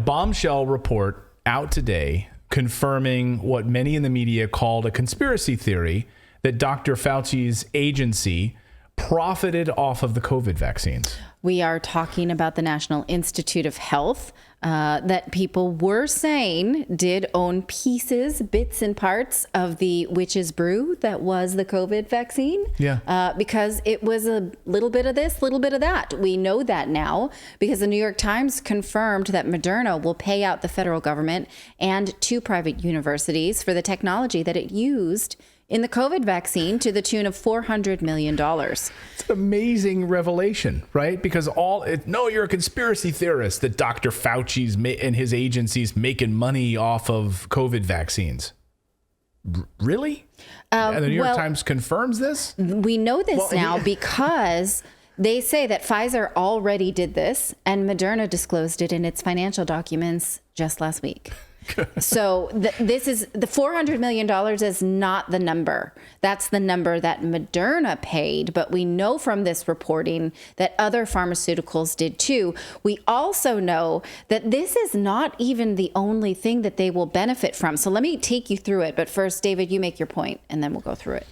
bombshell report out today confirming what many in the media called a conspiracy theory that Dr. Fauci's agency profited off of the COVID vaccines. We are talking about the National Institute of Health that people were saying did own pieces, bits and parts of the witch's brew that was the COVID vaccine. Yeah. Because it was a little bit of this, little bit of that. We know that now because the New York Times confirmed that Moderna will pay out the federal government and 2 private universities for the technology that it used in the COVID vaccine to the tune of $400 million. It's an amazing revelation, right? Because you're a conspiracy theorist that Dr. Fauci's and his agency's making money off of COVID vaccines. Really? And the New York Times confirms this? We know this now because they say that Pfizer already did this and Moderna disclosed it in its financial documents just last week. So this is the $400 million is not the number. That's the number that Moderna paid. But we know from this reporting that other pharmaceuticals did too. We also know that this is not even the only thing that they will benefit from. So let me take you through it. But first, David, you make your point and then we'll go through it.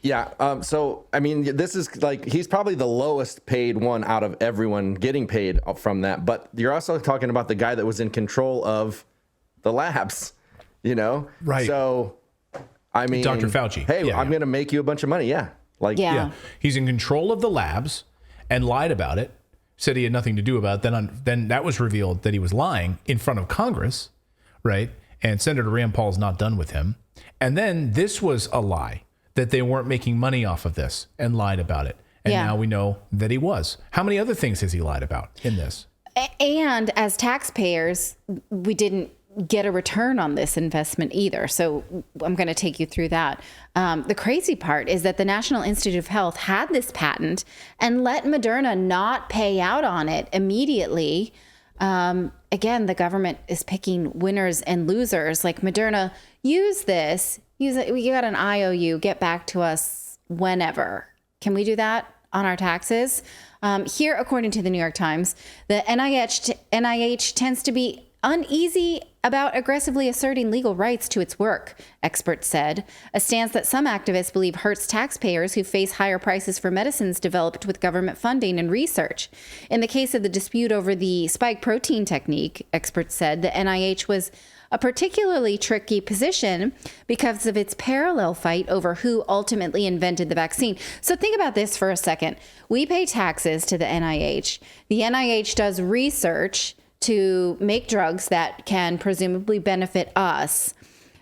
Yeah. So, I mean, this is like he's probably the lowest paid one out of everyone getting paid from that. But you're also talking about the guy that was in control of the labs, Right. So, I mean, Dr. Fauci. Hey, I'm going to make you a bunch of money. Yeah. Yeah. He's in control of the labs and lied about it, said he had nothing to do about it. Then that was revealed that he was lying in front of Congress. Right. And Senator Rand Paul's not done with him. And then this was a lie that they weren't making money off of this and lied about it. And now we know that he was. How many other things has he lied about in this? And as taxpayers, we didn't get a return on this investment either. So I'm going to take you through that. The crazy part is that the National Institute of Health had this patent and let Moderna not pay out on it immediately. Again, the government is picking winners and losers. Like Moderna, use it. You got an IOU, get back to us whenever. Can we do that on our taxes? Here, according to the New York Times, the NIH tends to be uneasy about aggressively asserting legal rights to its work, experts said, a stance that some activists believe hurts taxpayers who face higher prices for medicines developed with government funding and research. In the case of the dispute over the spike protein technique, experts said the NIH was a particularly tricky position because of its parallel fight over who ultimately invented the vaccine. So think about this for a second. We pay taxes to the NIH. The NIH does research to make drugs that can presumably benefit us,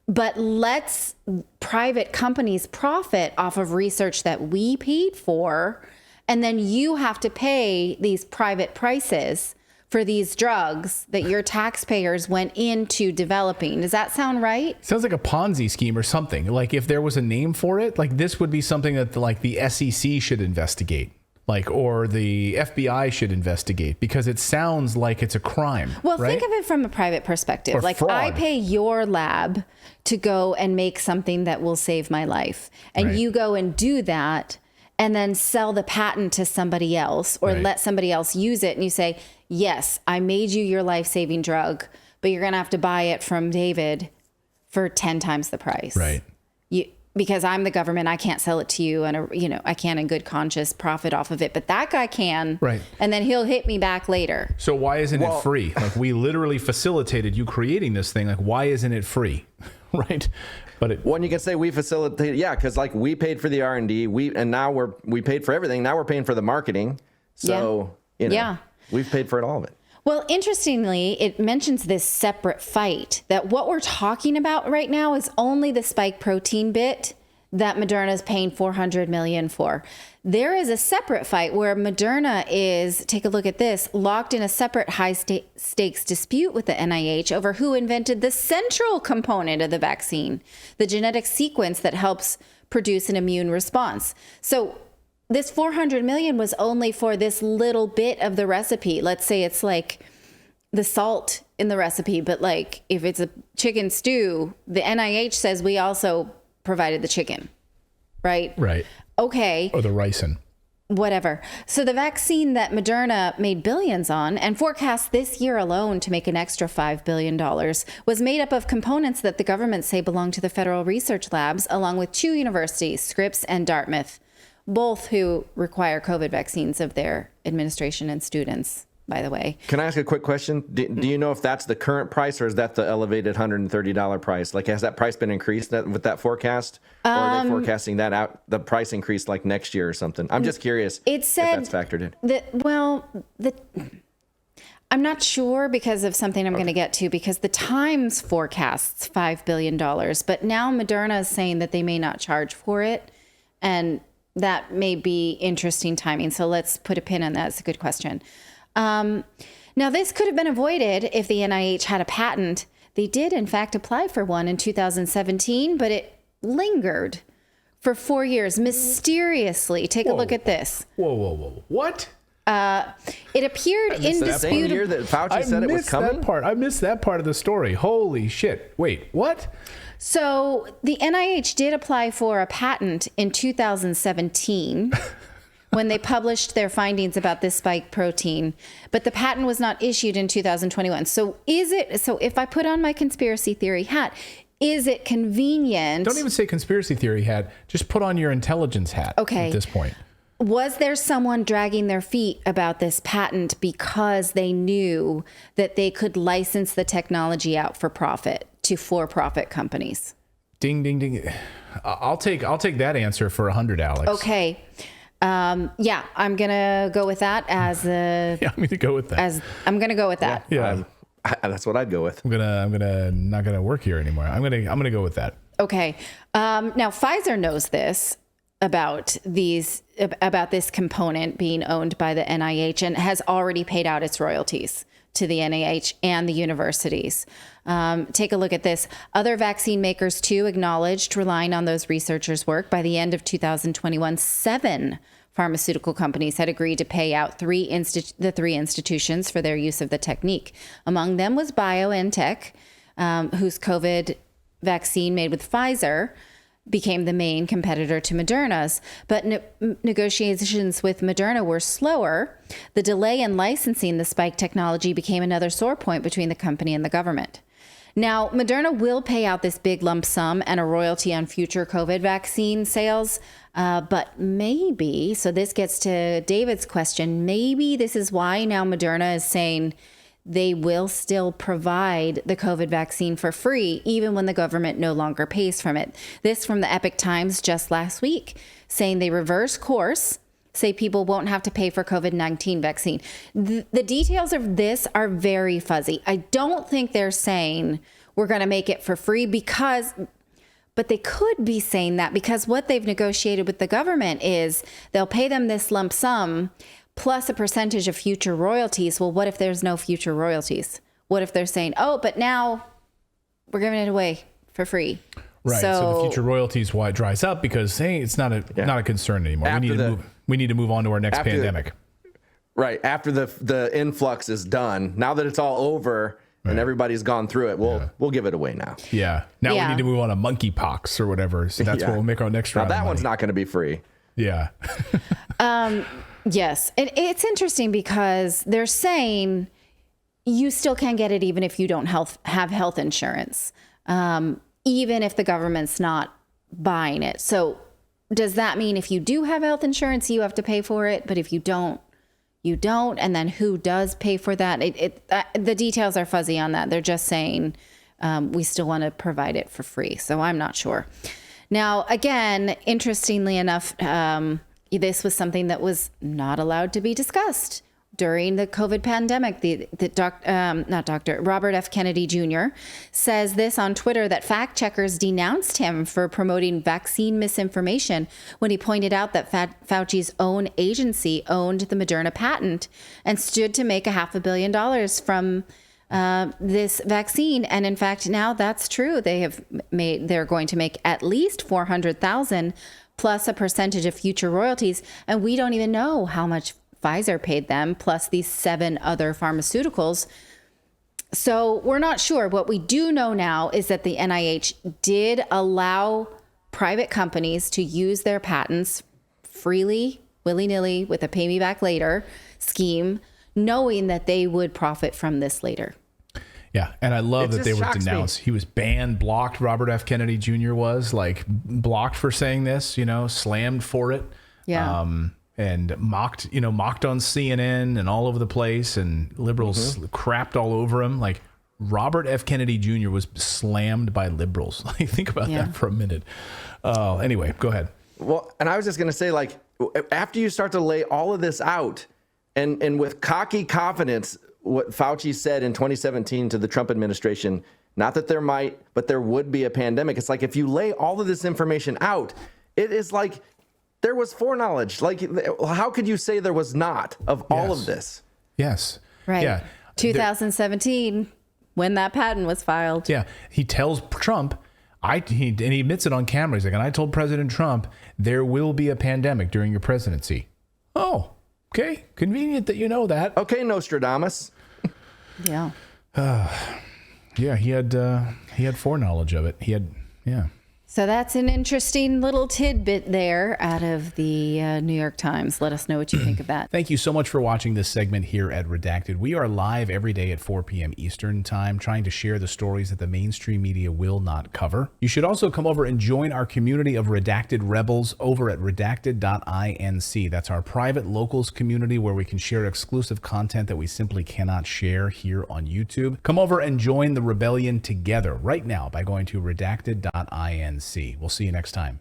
but lets private companies profit off of research that we paid for, and then you have to pay these private prices for these drugs that your taxpayers went into developing. Does that sound right? Sounds like a Ponzi scheme or something. Like if there was a name for it, like this would be something that the SEC should investigate. Or the FBI should investigate because it sounds like it's a crime. Well, right? Think of it from a private perspective. Or fraud. I pay your lab to go and make something that will save my life. And you go and do that and then sell the patent to somebody else or let somebody else use it. And you say, yes, I made you your life-saving drug, but you're going to have to buy it from David for 10 times the price. Right. Because I'm the government, I can't sell it to you, and I can't in good conscience profit off of it, but that guy can, right? And then he'll hit me back later. So why isn't it free? Like we literally facilitated you creating this thing. Like why isn't it free, right? But you can say we facilitated, because like we paid for the R&D, and now we paid for everything. Now we're paying for the marketing, so we've paid for all of it. Well, interestingly, it mentions this separate fight, that what we're talking about right now is only the spike protein bit that Moderna is paying $400 million for. There is a separate fight where Moderna is, take a look at this, locked in a separate high-stakes dispute with the NIH over who invented the central component of the vaccine, the genetic sequence that helps produce an immune response. So this $400 million was only for this little bit of the recipe. Let's say it's like the salt in the recipe, but like if it's a chicken stew, the NIH says we also provided the chicken, right? Right. Okay. Or the ricin. whatever. So the vaccine that Moderna made billions on and forecast this year alone to make an extra $5 billion was made up of components that the government say belong to the federal research labs, along with 2 universities, Scripps and Dartmouth, both who require COVID vaccines of their administration and students, by the way. Can I ask a quick question? Do you know if that's the current price or is that the elevated $130 price? Like, has that price been increased with that forecast? Or are they forecasting that out, the price increase like next year or something? I'm just curious it said if that's factored in. I'm not sure because of something I'm going to get to, because the Times forecasts $5 billion, but now Moderna is saying that they may not charge for it. And that may be interesting timing. So let's put a pin on that. It's a good question. Now, this could have been avoided if the NIH had a patent. They did, in fact, apply for one in 2017, but it lingered for 4 years mysteriously. Take a look at this. Whoa. What? It appeared indisputable. The same year that Fauci said it was coming? I missed that part of the story. Holy shit. Wait, what? So the NIH did apply for a patent in 2017 when they published their findings about this spike protein, but the patent was not issued in 2021. So if I put on my conspiracy theory hat, is it convenient? Don't even say conspiracy theory hat. Just put on your intelligence hat. Okay. At this point. Was there someone dragging their feet about this patent because they knew that they could license the technology out for profit to for-profit companies? Ding, ding, ding. I'll take that answer for 100, Alex. Okay. Yeah, I'm gonna go with that as a. Yeah, I'm gonna go with that. I'm gonna go with that. Yeah, that's what I'd go with. I'm gonna not gonna work here anymore. I'm gonna go with that. Okay. Now Pfizer knows this about this component being owned by the NIH and has already paid out its royalties to the NIH and the universities. Take a look at this. Other vaccine makers, too, acknowledged relying on those researchers' work. By the end of 2021, 7 pharmaceutical companies had agreed to pay out the 3 institutions for their use of the technique. Among them was BioNTech, whose COVID vaccine made with Pfizer became the main competitor to Moderna's, but negotiations with Moderna were slower. The delay in licensing the spike technology became another sore point between the company and the government. Now, Moderna will pay out this big lump sum and a royalty on future COVID vaccine sales, but maybe, so this gets to David's question, maybe this is why now Moderna is saying they will still provide the COVID vaccine for free, even when the government no longer pays from it. This from the Epic Times just last week, saying they reverse course, say people won't have to pay for COVID-19 vaccine. The details of this are very fuzzy. I don't think they're saying we're going to make it for free but they could be saying that because what they've negotiated with the government is they'll pay them this lump sum plus a percentage of future royalties. Well, what if there's no future royalties? What if they're saying, oh, but now we're giving it away for free? Right. So the future royalties, why it dries up because, hey, it's not a concern anymore. We need to move on to our next pandemic. Right. After the influx is done, now that it's all over and everybody's gone through it, we'll give it away now. Yeah. Now we need to move on to monkeypox or whatever. So that's what we'll make our next round. Now that one's not going to be free. Yeah. Yes. It's interesting because they're saying you still can get it even if you don't have health insurance, even if the government's not buying it. So does that mean if you do have health insurance, you have to pay for it? But if you don't, you don't. And then who does pay for that? The details are fuzzy on that. They're just saying we still want to provide it for free. So I'm not sure. Now, again, interestingly enough, this was something that was not allowed to be discussed during the COVID pandemic. Robert F. Kennedy Jr. says this on Twitter that fact checkers denounced him for promoting vaccine misinformation when he pointed out that Fauci's own agency owned the Moderna patent and stood to make $500 million from this vaccine. And in fact, now that's true. They're going to make at least $400,000 plus a percentage of future royalties. And we don't even know how much Pfizer paid them, plus these 7 other pharmaceuticals. So we're not sure. What we do know now is that the NIH did allow private companies to use their patents freely willy-nilly with a pay me back later scheme, knowing that they would profit from this later. Yeah, and I love It that they just were shocks me. denounced. He was banned, blocked. Robert F. Kennedy Jr. was like blocked for saying this, slammed for it. Yeah. And mocked on CNN and all over the place, and liberals crapped all over him. Like Robert F. Kennedy Jr. was slammed by liberals. Like, think about that for a minute. Anyway, go ahead. Well, and I was just going to say, like, after you start to lay all of this out, and with cocky confidence, what Fauci said in 2017 to the Trump administration, not that there might, but there would be a pandemic. It's like, if you lay all of this information out, it is like there was foreknowledge. Like, how could you say there was not of all of this? Yes. Right. Yeah. 2017, when that patent was filed. Yeah. He tells Trump, and he admits it on camera. He's like, and I told President Trump, there will be a pandemic during your presidency. Oh, okay. Convenient that you know that. Okay, Nostradamus. Yeah. Yeah, he had foreknowledge of it. So that's an interesting little tidbit there out of the New York Times. Let us know what you think of that. Thank you so much for watching this segment here at Redacted. We are live every day at 4 p.m. Eastern Time, trying to share the stories that the mainstream media will not cover. You should also come over and join our community of Redacted Rebels over at redacted.inc. That's our private locals community where we can share exclusive content that we simply cannot share here on YouTube. Come over and join the rebellion together right now by going to redacted.inc. We'll see you next time.